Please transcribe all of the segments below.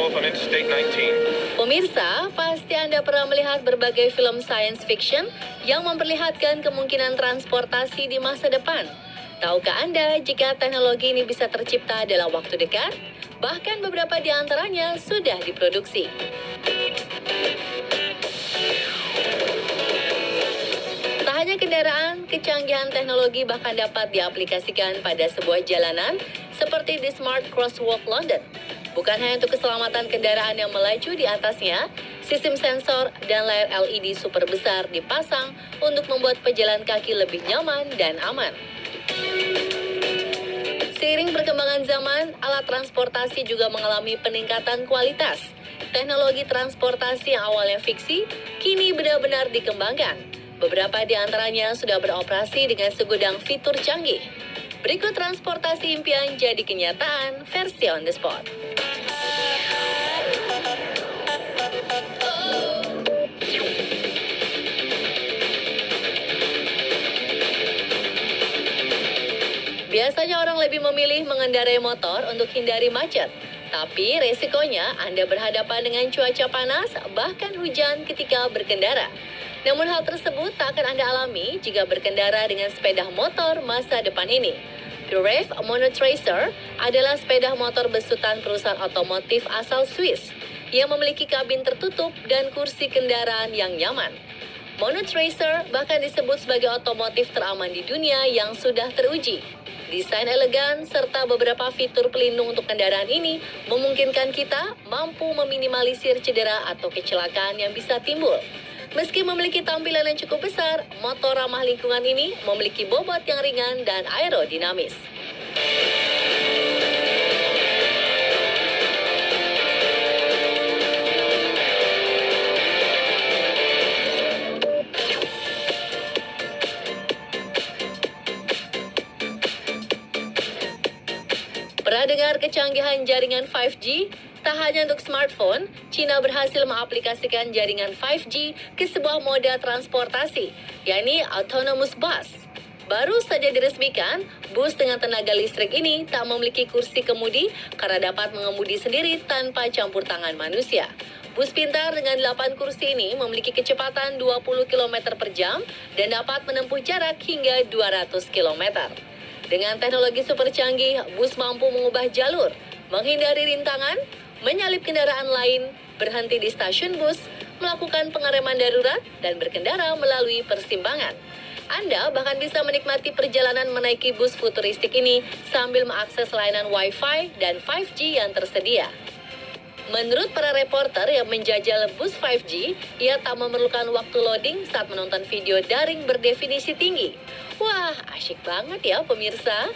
both on Interstate 19. Pemirsa, pasti Anda pernah melihat berbagai film science fiction yang memperlihatkan kemungkinan transportasi di masa depan. Tahukah Anda jika teknologi ini bisa tercipta dalam waktu dekat? Bahkan beberapa di antaranya sudah diproduksi. Tak hanya kendaraan, kecanggihan teknologi bahkan dapat diaplikasikan pada sebuah jalanan seperti di Smart Crosswalk London. Bukan hanya untuk keselamatan kendaraan yang melaju di atasnya, sistem sensor dan layar LED super besar dipasang untuk membuat pejalan kaki lebih nyaman dan aman. Seiring perkembangan zaman, alat transportasi juga mengalami peningkatan kualitas. Teknologi transportasi yang awalnya fiksi, kini benar-benar dikembangkan. Beberapa di antaranya sudah beroperasi dengan segudang fitur canggih. Berikut transportasi impian jadi kenyataan versi on the spot. Biasanya orang lebih memilih mengendarai motor untuk hindari macet. Tapi resikonya Anda berhadapan dengan cuaca panas, bahkan hujan ketika berkendara. Namun hal tersebut tak akan Anda alami jika berkendara dengan sepeda motor masa depan ini. Grave Monotracer adalah sepeda motor besutan perusahaan otomotif asal Swiss yang memiliki kabin tertutup dan kursi kendaraan yang nyaman. Monotracer bahkan disebut sebagai otomotif teraman di dunia yang sudah teruji. Desain elegan serta beberapa fitur pelindung untuk kendaraan ini memungkinkan kita mampu meminimalisir cedera atau kecelakaan yang bisa timbul. Meski memiliki tampilan yang cukup besar, motor ramah lingkungan ini memiliki bobot yang ringan dan aerodinamis. Pernah dengar kecanggihan jaringan 5G? Tak hanya untuk smartphone, China berhasil mengaplikasikan jaringan 5G ke sebuah moda transportasi, yakni autonomous bus. Baru saja diresmikan, bus dengan tenaga listrik ini tak memiliki kursi kemudi karena dapat mengemudi sendiri tanpa campur tangan manusia. Bus pintar dengan 8 kursi ini memiliki kecepatan 20 km per jam dan dapat menempuh jarak hingga 200 km. Dengan teknologi super canggih, bus mampu mengubah jalur, menghindari rintangan, menyalip kendaraan lain, berhenti di stasiun bus, melakukan pengereman darurat, dan berkendara melalui persimpangan. Anda bahkan bisa menikmati perjalanan menaiki bus futuristik ini sambil mengakses layanan Wi-Fi dan 5G yang tersedia. Menurut para reporter yang menjajal bus 5G, ia tak memerlukan waktu loading saat menonton video daring berdefinisi tinggi. Wah, asyik banget ya pemirsa.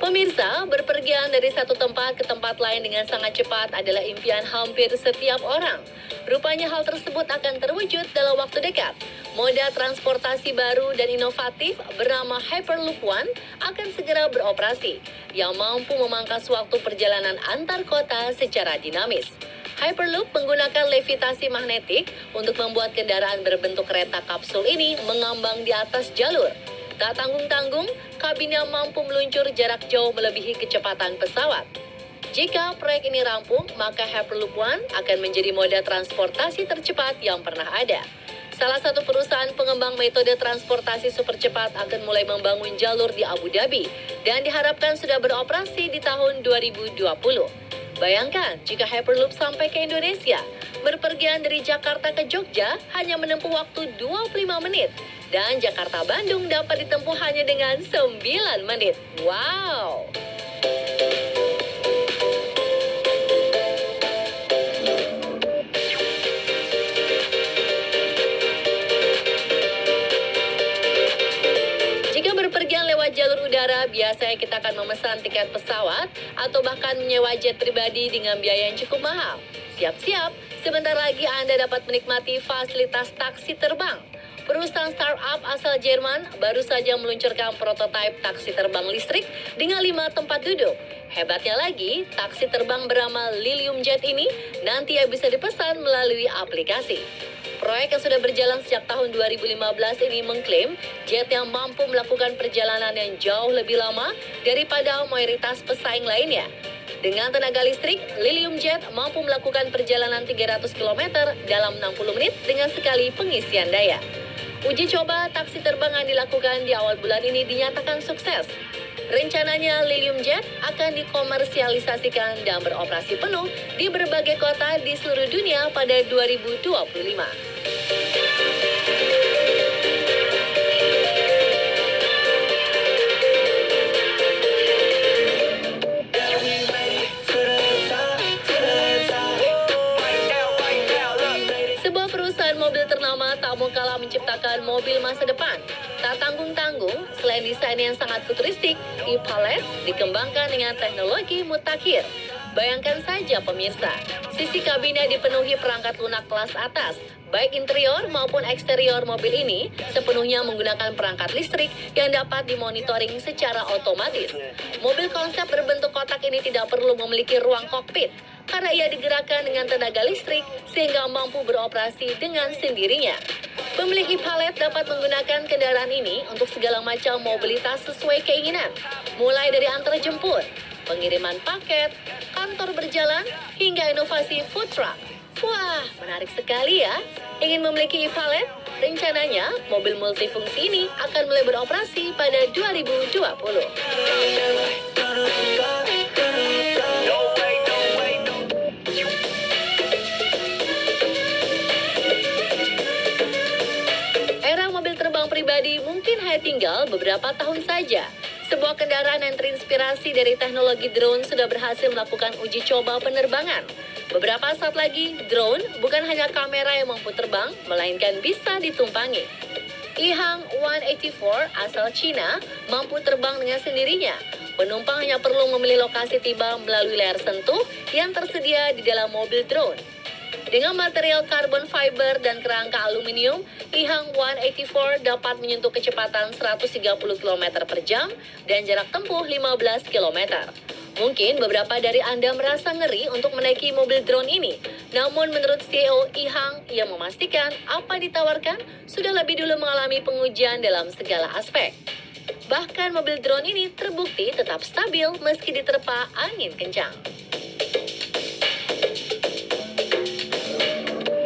Pemirsa, berpergian dari satu tempat ke tempat lain dengan sangat cepat adalah impian hampir setiap orang. Rupanya hal tersebut akan terwujud dalam waktu dekat. Moda transportasi baru dan inovatif bernama Hyperloop One akan segera beroperasi, yang mampu memangkas waktu perjalanan antar kota secara dinamis. Hyperloop menggunakan levitasi magnetik untuk membuat kendaraan berbentuk kereta kapsul ini mengambang di atas jalur. Tak tanggung-tanggung, kabinnya mampu meluncur jarak jauh melebihi kecepatan pesawat. Jika proyek ini rampung, maka Hyperloop One akan menjadi moda transportasi tercepat yang pernah ada. Salah satu perusahaan pengembang metode transportasi super cepat akan mulai membangun jalur di Abu Dhabi dan diharapkan sudah beroperasi di tahun 2020. Bayangkan jika Hyperloop sampai ke Indonesia, berpergian dari Jakarta ke Jogja hanya menempuh waktu 25 menit. Dan Jakarta-Bandung dapat ditempuh hanya dengan 9 menit. Wow! Jika berpergian lewat jalur udara, biasanya kita akan memesan tiket pesawat atau bahkan menyewa jet pribadi dengan biaya yang cukup mahal. Siap-siap, sebentar lagi Anda dapat menikmati fasilitas taksi terbang. Perusahaan startup asal Jerman baru saja meluncurkan prototipe taksi terbang listrik dengan 5 tempat duduk. Hebatnya lagi, taksi terbang bernama Lilium Jet ini nanti bisa dipesan melalui aplikasi. Proyek yang sudah berjalan sejak tahun 2015 ini mengklaim jet yang mampu melakukan perjalanan yang jauh lebih lama daripada mayoritas pesaing lainnya. Dengan tenaga listrik, Lilium Jet mampu melakukan perjalanan 300 km dalam 60 menit dengan sekali pengisian daya. Uji coba taksi terbang yang dilakukan di awal bulan ini dinyatakan sukses. Rencananya Lilium Jet akan dikomersialisasikan dan beroperasi penuh di berbagai kota di seluruh dunia pada 2025. Sebuah perusahaan mobil ternama tak mau kalah menciptakan mobil masa depan. Tak tanggung-tanggung, selain desain yang sangat futuristik, e-Palette dikembangkan dengan teknologi mutakhir. Bayangkan saja pemirsa, sisi kabinnya dipenuhi perangkat lunak kelas atas. Baik interior maupun eksterior mobil ini sepenuhnya menggunakan perangkat listrik yang dapat dimonitoring secara otomatis. Mobil konsep berbentuk kotak ini tidak perlu memiliki ruang kokpit karena ia digerakkan dengan tenaga listrik sehingga mampu beroperasi dengan sendirinya. Pemilik e-Palette dapat menggunakan kendaraan ini untuk segala macam mobilitas sesuai keinginan, mulai dari antar jemput, pengiriman paket, kantor berjalan, hingga inovasi food truck. Wah, menarik sekali ya. Ingin memiliki e-Palette? Rencananya, mobil multifungsi ini akan mulai beroperasi pada 2020. Era mobil terbang pribadi mungkin hanya tinggal beberapa tahun saja. Sebuah kendaraan yang terinspirasi dari teknologi drone sudah berhasil melakukan uji coba penerbangan. Beberapa saat lagi, drone bukan hanya kamera yang mampu terbang, melainkan bisa ditumpangi. Yihang 184 asal Cina mampu terbang dengan sendirinya. Penumpang hanya perlu memilih lokasi tiba melalui layar sentuh yang tersedia di dalam mobil drone. Dengan material carbon fiber dan kerangka aluminium, Yihang 184 dapat menyentuh kecepatan 130 km per jam dan jarak tempuh 15 km. Mungkin beberapa dari Anda merasa ngeri untuk menaiki mobil drone ini. Namun menurut CEO Yihang yang memastikan apa ditawarkan sudah lebih dulu mengalami pengujian dalam segala aspek. Bahkan mobil drone ini terbukti tetap stabil meski diterpa angin kencang.